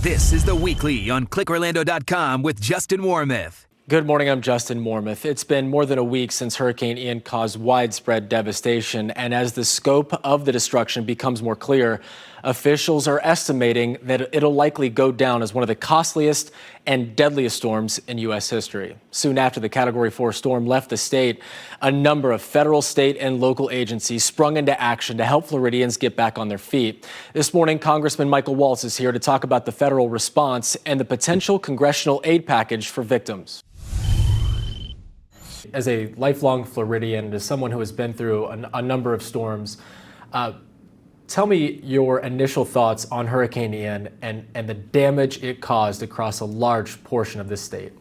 This is The Weekly on ClickOrlando.com with Justin Warmoth. Good morning, I'm Justin Warmoth. It's been more than a week since Hurricane Ian caused widespread devastation, and as the scope of the destruction becomes more clear, officials are estimating that it'll likely go down as one of the costliest and deadliest storms in U.S. history. Soon after the Category 4 storm left the state, a number of federal, state, and local agencies sprung into action to help Floridians get back on their feet. This morning, Congressman Michael Waltz is here to talk about the federal response and the potential congressional aid package for victims. As a lifelong Floridian, as someone who has been through a number of storms, tell me your initial thoughts on Hurricane Ian and the damage it caused across a large portion of this state.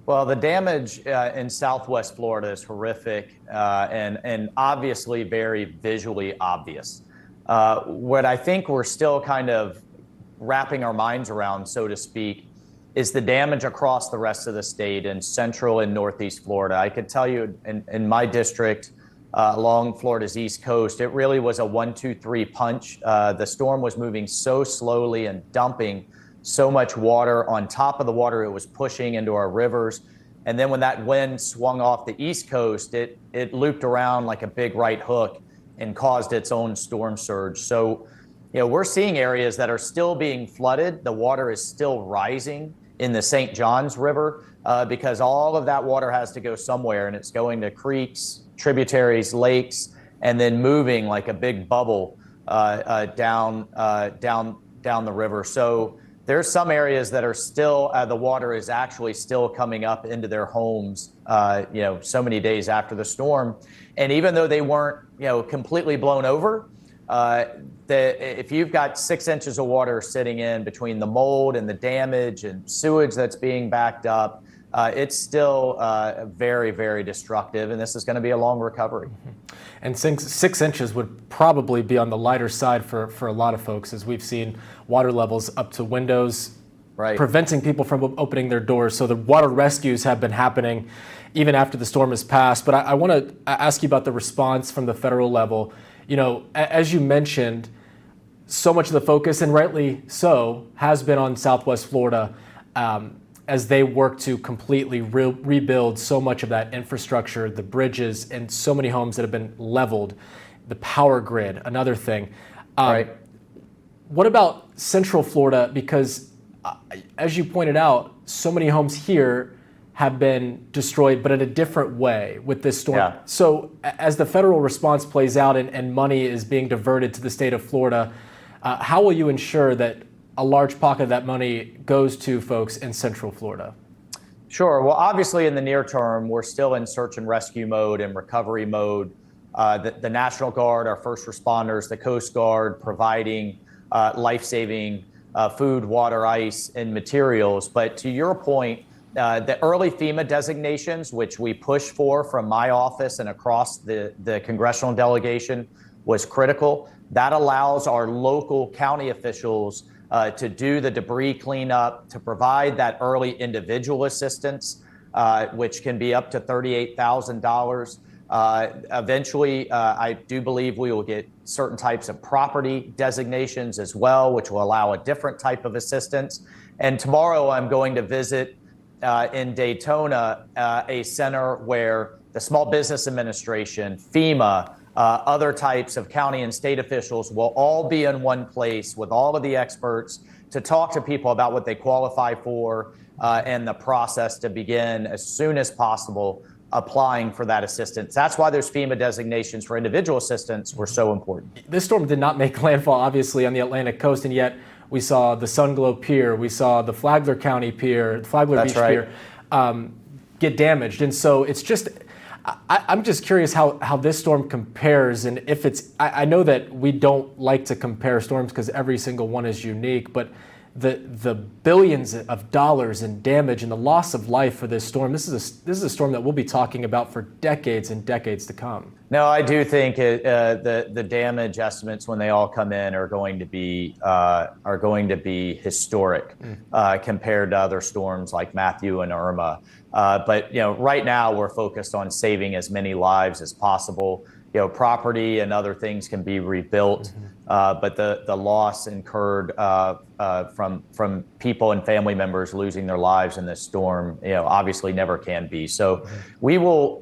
Well, the damage in Southwest Florida is horrific and obviously very visually obvious. What I think we're still kind of wrapping our minds around, so to speak, is the damage across the rest of the state in central and northeast Florida. I could tell you in my district, along Florida's east coast, it really was a 1-2-3 punch. The storm was moving so slowly and dumping so much water on top of the water it was pushing into our rivers. And then when that wind swung off the east coast, it looped around like a big right hook and caused its own storm surge. So, we're seeing areas that are still being flooded. The water is still rising in the St. Johns River because all of that water has to go somewhere, and it's going to creeks, tributaries, lakes, and then moving like a big bubble down the river. So there's some areas that are still the water is actually still coming up into their homes, so many days after the storm, and even though they weren't completely blown over. If you've got 6 inches of water sitting in between the mold and the damage and sewage that's being backed up, it's still very, very destructive, and this is going to be a long recovery. And 6 inches would probably be on the lighter side for a lot of folks, as we've seen water levels up to windows, right, preventing people from opening their doors. So the water rescues have been happening even after the storm has passed. But I want to ask you about the response from the federal level. As you mentioned, so much of the focus, and rightly so, has been on Southwest Florida as they work to completely rebuild so much of that infrastructure, the bridges, and so many homes that have been leveled, the power grid, another thing. Right. What about Central Florida? Because as you pointed out, so many homes here have been destroyed, but in a different way with this storm. Yeah. So as the federal response plays out and money is being diverted to the state of Florida, how will you ensure that a large pocket of that money goes to folks in Central Florida? Sure. Well, obviously in the near term, we're still in search and rescue mode and recovery mode. The National Guard, our first responders, the Coast Guard providing life-saving food, water, ice, and materials. But to your point, the early FEMA designations, which we pushed for from my office and across the congressional delegation, was critical. That allows our local county officials to do the debris cleanup, to provide that early individual assistance, which can be up to $38,000. Eventually, I do believe we will get certain types of property designations as well, which will allow a different type of assistance. And tomorrow I'm going to visit in Daytona, a center where the Small Business Administration, FEMA, other types of county and state officials will all be in one place with all of the experts to talk to people about what they qualify for and the process to begin as soon as possible applying for that assistance. That's why those FEMA designations for individual assistance were so important. This storm did not make landfall, obviously, on the Atlantic coast, and yet we saw the Sunglow Pier, we saw the Flagler County Pier, Flagler Beach Pier get damaged. And so it's just, I'm just curious how this storm compares, and if it's, I know that we don't like to compare storms because every single one is unique, but the billions of dollars in damage and the loss of life for this storm, this is a storm that we'll be talking about for decades and decades to come. No, I do think the damage estimates when they all come in are going to be historic compared to other storms like Matthew and Irma. But right now we're focused on saving as many lives as possible. Property and other things can be rebuilt but the loss incurred from people and family members losing their lives in this storm, obviously never can be. So we will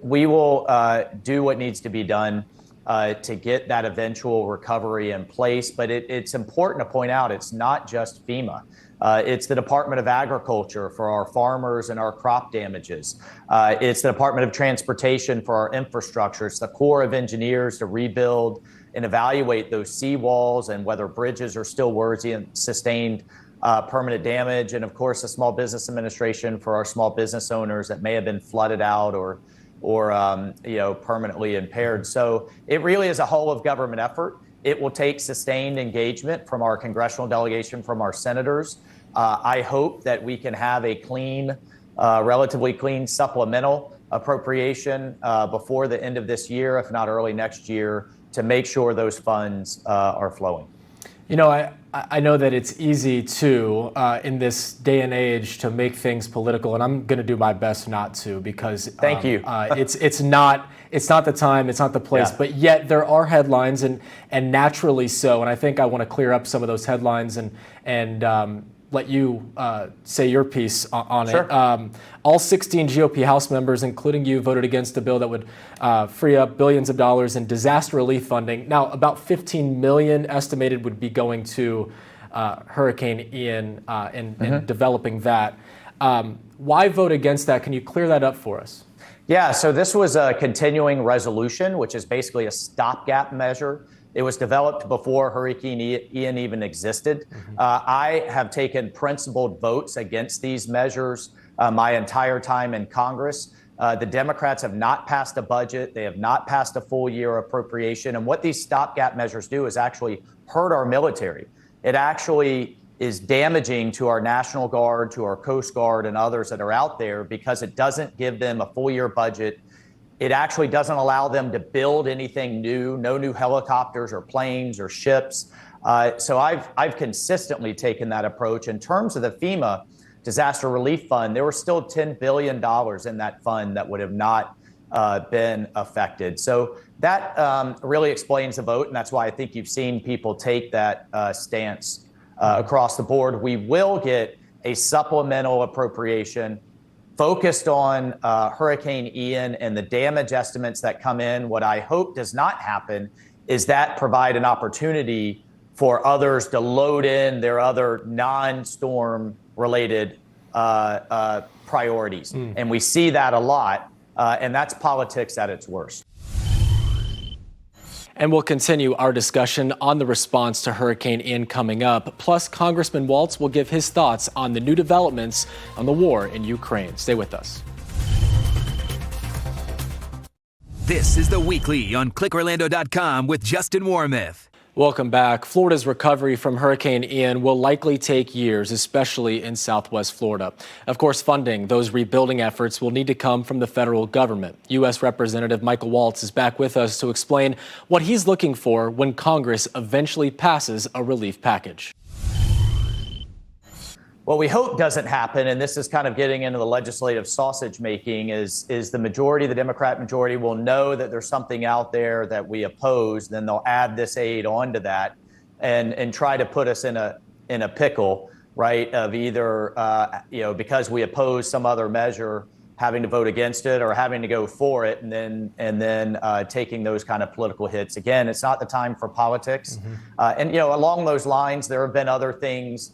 do what needs to be done to get that eventual recovery in place. But it's important to point out it's not just FEMA. It's the Department of Agriculture for our farmers and our crop damages. It's the Department of Transportation for our infrastructure. It's the Corps of Engineers to rebuild and evaluate those seawalls and whether bridges are still worthy and sustained permanent damage. And of course, the Small Business Administration for our small business owners that may have been flooded out or permanently impaired. So it really is a whole of government effort. It will take sustained engagement from our congressional delegation, from our senators. I hope that we can have a clean, relatively clean supplemental appropriation before the end of this year, if not early next year, to make sure those funds are flowing. I know that it's easy to, in this day and age, to make things political, and I'm going to do my best not to, because thank you. It's not the time, it's not the place, Yeah. But yet there are headlines, and naturally so. And I think I want to clear up some of those headlines and let you say your piece on Sure. it. All 16 GOP House members, including you, voted against a bill that would free up billions of dollars in disaster relief funding. Now, about $15 million estimated would be going to Hurricane Ian and developing that. Why vote against that? Can you clear that up for us? Yeah, so this was a continuing resolution, which is basically a stopgap measure. It was developed before Hurricane Ian even existed. I have taken principled votes against these measures my entire time in Congress. The Democrats have not passed a budget. They have not passed a full year appropriation. And what these stopgap measures do is actually hurt our military. It actually is damaging to our National Guard, to our Coast Guard, and others that are out there because it doesn't give them a full year budget. It actually doesn't allow them to build anything new, no new helicopters or planes or ships. So I've consistently taken that approach. In terms of the FEMA Disaster Relief Fund, there were still $10 billion in that fund that would have not been affected. So that really explains the vote, and that's why I think you've seen people take that stance across the board. We will get a supplemental appropriation focused on Hurricane Ian and the damage estimates that come in. What I hope does not happen is that provide an opportunity for others to load in their other non-storm related priorities. And we see that a lot, and that's politics at its worst. And we'll continue our discussion on the response to Hurricane Ian coming up. Plus, Congressman Waltz will give his thoughts on the new developments on the war in Ukraine. Stay with us. This is The Weekly on clickorlando.com with Justin Warmoth. Welcome back. Florida's recovery from Hurricane Ian will likely take years, especially in Southwest Florida. Of course, funding those rebuilding efforts will need to come from the federal government. U.S. Representative Michael Waltz is back with us to explain what he's looking for when Congress eventually passes a relief package. What we hope doesn't happen, and this is kind of getting into the legislative sausage making, is the majority, the Democrat majority, will know that there's something out there that we oppose. Then they'll add this aid onto that and try to put us in a pickle, right? Of either because we oppose some other measure, having to vote against it or having to go for it, and then taking those kind of political hits. Again, it's not the time for politics. And along those lines, there have been other things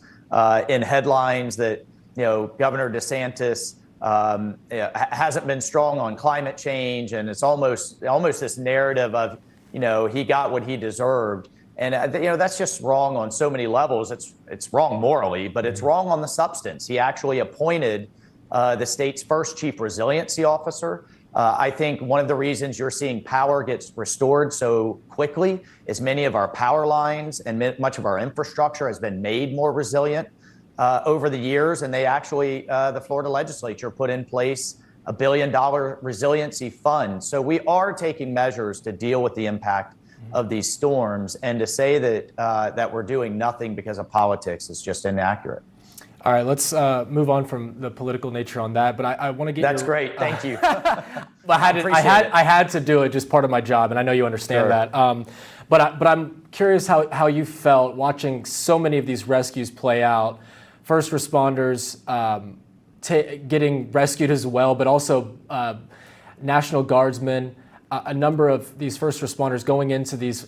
in headlines that Governor DeSantis hasn't been strong on climate change, and it's almost this narrative of he got what he deserved, and that's just wrong on so many levels. It's wrong morally, but it's wrong on the substance. He actually appointed the state's first chief resiliency officer. I think one of the reasons you're seeing power gets restored so quickly is many of our power lines and much of our infrastructure has been made more resilient over the years. And they actually, the Florida legislature put in place a $1 billion resiliency fund. So we are taking measures to deal with the impact of these storms. And to say that we're doing nothing because of politics is just inaccurate. All right, let's move on from the political nature on that. But I want to get That's great. Thank you. I had to do it, just part of my job, and I know you understand Sure. that. But I'm curious how you felt watching so many of these rescues play out. First responders getting rescued as well, but also National Guardsmen, a number of these first responders going into these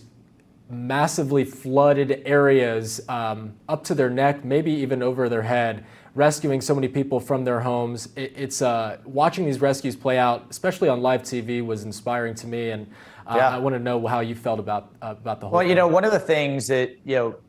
massively flooded areas up to their neck, maybe even over their head, rescuing so many people from their homes. It's watching these rescues play out, especially on live TV, was inspiring to me, and I want to know how you felt about the whole thing. Well, one of the things that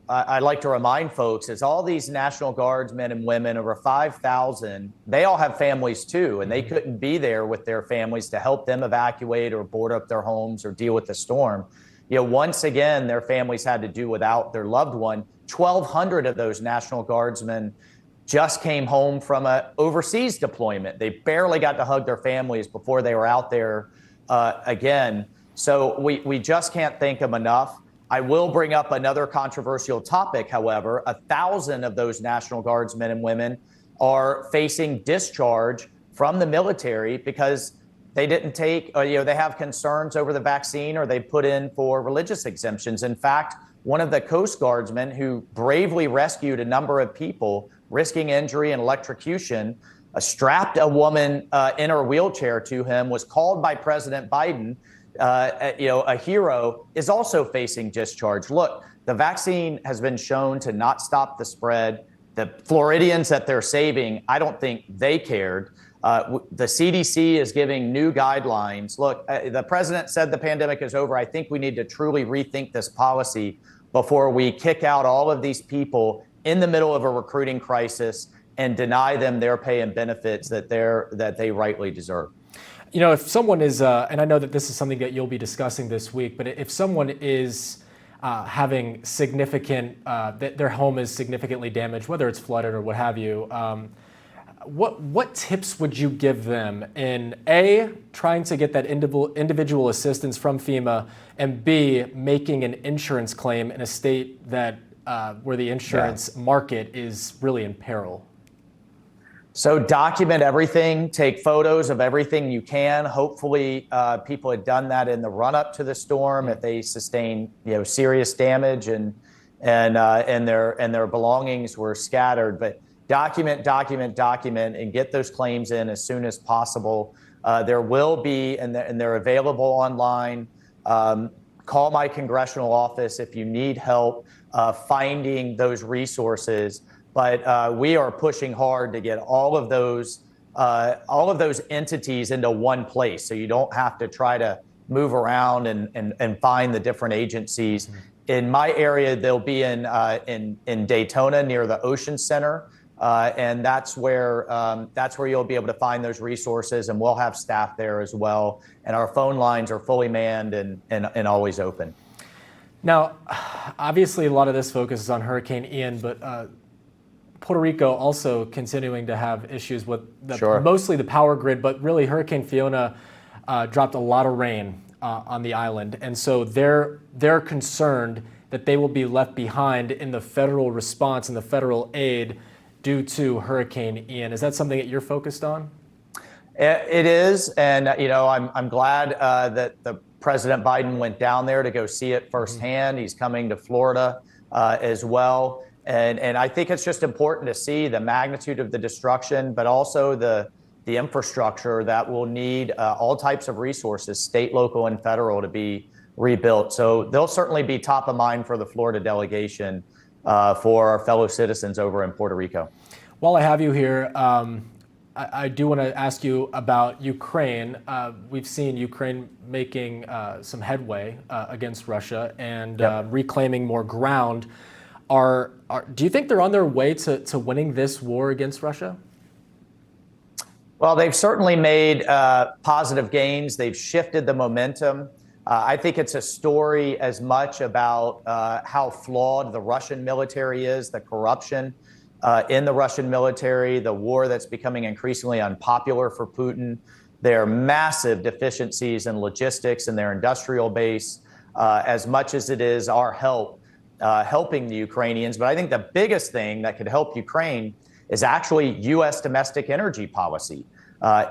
I like to remind folks is all these National Guardsmen and women, over 5,000, they all have families too, and they couldn't be there with their families to help them evacuate or board up their homes or deal with the storm. Once again, their families had to do without their loved one. 1,200 of those National Guardsmen just came home from an overseas deployment. They barely got to hug their families before they were out there again. So we just can't thank them enough. I will bring up another controversial topic, however. 1,000 of those National Guardsmen and women are facing discharge from the military because they didn't take, they have concerns over the vaccine, or they put in for religious exemptions. In fact, one of the Coast Guardsmen who bravely rescued a number of people, risking injury and electrocution, strapped a woman in her wheelchair to him, was called by President Biden, a hero, is also facing discharge. Look, the vaccine has been shown to not stop the spread. The Floridians that they're saving, I don't think they cared. The CDC is giving new guidelines. Look, the president said the pandemic is over. I think we need to truly rethink this policy before we kick out all of these people in the middle of a recruiting crisis and deny them their pay and benefits that they rightly deserve. If someone is, and I know that this is something that you'll be discussing this week, but if someone is having significant, their home is significantly damaged, whether it's flooded or what have you, what tips would you give them in A, trying to get that individual assistance from FEMA, and B, making an insurance claim in a state that where the insurance market is really in peril? So document everything, take photos of everything you can. Hopefully people had done that in the run up to the storm if they sustained serious damage and their belongings were scattered. But document, and get those claims in as soon as possible. There will be, and they're available online. Call my congressional office if you need help finding those resources. But we are pushing hard to get all of those entities into one place, so you don't have to try to move around and find the different agencies. In my area, they'll be in Daytona near the Ocean Center, and that's where you'll be able to find those resources, and we'll have staff there as well. And our phone lines are fully manned and always open. Now, obviously, a lot of this focuses on Hurricane Ian, but Puerto Rico also continuing to have issues with mostly the power grid, but really Hurricane Fiona dropped a lot of rain on the island. And so they're concerned that they will be left behind in the federal response and the federal aid due to Hurricane Ian. Is that something that you're focused on? It is. And, I'm glad that the President Biden went down there to go see it firsthand. He's coming to Florida as well. And I think it's just important to see the magnitude of the destruction, but also the infrastructure that will need all types of resources, state, local, and federal, to be rebuilt. So they'll certainly be top of mind for the Florida delegation for our fellow citizens over in Puerto Rico. While I have you here, I do want to ask you about Ukraine. We've seen Ukraine making some headway against Russia and reclaiming more ground. Do you think they're on their way to winning this war against Russia? Well, they've certainly made positive gains. They've shifted the momentum. I think it's a story as much about how flawed the Russian military is, the corruption in the Russian military, the war that's becoming increasingly unpopular for Putin, their massive deficiencies in logistics and their industrial base, as much as it is our helping the Ukrainians. But I think the biggest thing that could help Ukraine is actually U.S. domestic energy policy.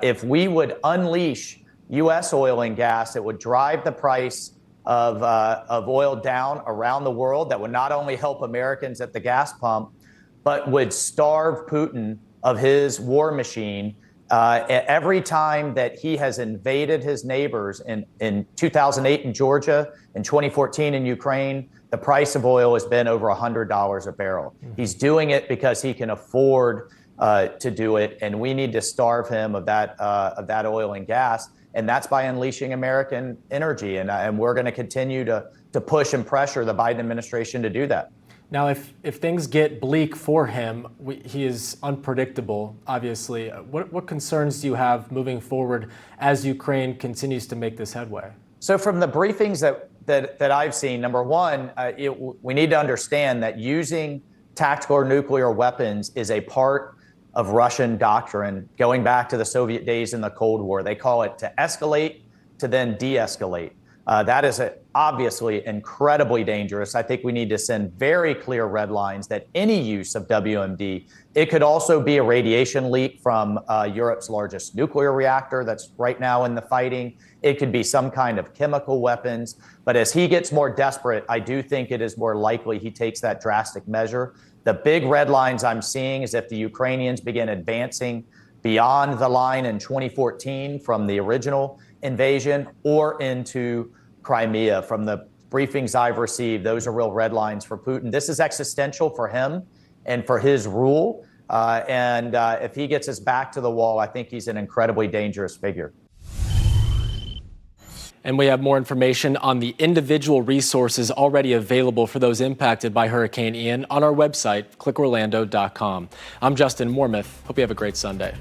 If we would unleash U.S. oil and gas, it would drive the price of oil down around the world that would not only help Americans at the gas pump, but would starve Putin of his war machine. Every time that he has invaded his neighbors in 2008 in Georgia, in 2014 in Ukraine, the price of oil has been over $100 a barrel. He's doing it because he can afford to do it, and we need to starve him of that oil and gas, and that's by unleashing American energy, and we're going to continue to push and pressure the Biden administration to do that. Now, if things get bleak for him, he is unpredictable, obviously. What concerns do you have moving forward as Ukraine continues to make this headway? So from the briefings that I've seen, number one, we need to understand that using tactical or nuclear weapons is a part of Russian doctrine going back to the Soviet days in the Cold War. They call it to escalate, to then de-escalate. That is obviously incredibly dangerous. I think we need to send very clear red lines that any use of WMD, it could also be a radiation leak from Europe's largest nuclear reactor that's right now in the fighting. It could be some kind of chemical weapons. But as he gets more desperate, I do think it is more likely he takes that drastic measure. The big red lines I'm seeing is if the Ukrainians begin advancing beyond the line in 2014 from the original invasion or into Crimea. From the briefings I've received, those are real red lines for Putin. This is existential for him and for his rule. And if he gets his back to the wall, I think he's an incredibly dangerous figure. And we have more information on the individual resources already available for those impacted by Hurricane Ian on our website, clickorlando.com. I'm Justin Warmoth. Hope you have a great Sunday.